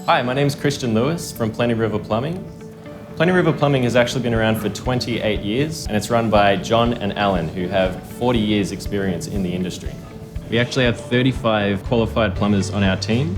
Hi, my name is Christian Lewis from Plenty River Plumbing. Plenty River Plumbing has actually been around for 28 years and it's run by John and Alan, who have 40 years experience in the industry. We actually have 35 qualified plumbers on our team.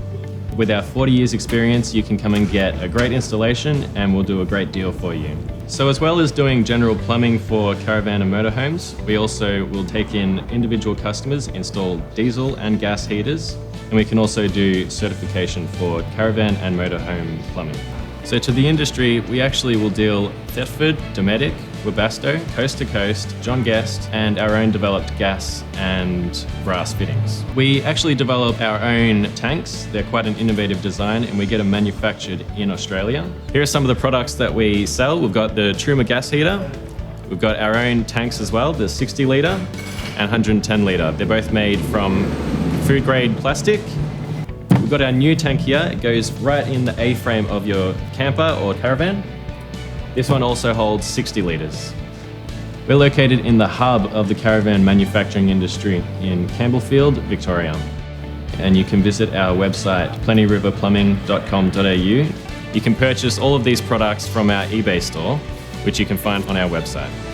With our 40 years experience, you can come and get a great installation and we'll do a great deal for you. So as well as doing general plumbing for caravan and motorhomes, we also will take in individual customers, install diesel and gas heaters, and we can also do certification for caravan and motorhome plumbing. So to the industry, we actually will deal Thetford, Dometic, Webasto, Coast to Coast, John Guest, and our own developed gas and brass fittings. We actually develop our own tanks. They're quite an innovative design and we get them manufactured in Australia. Here are some of the products that we sell. We've got the Truma gas heater. We've got our own tanks as well, the 60 litre and 110 litre. They're both made from food grade plastic. We've got our new tank here. It goes right in the A-frame of your camper or caravan. This one also holds 60 litres. We're located in the hub of the caravan manufacturing industry in Campbellfield, Victoria. And you can visit our website, plentyriverplumbing.com.au. You can purchase all of these products from our eBay store, which you can find on our website.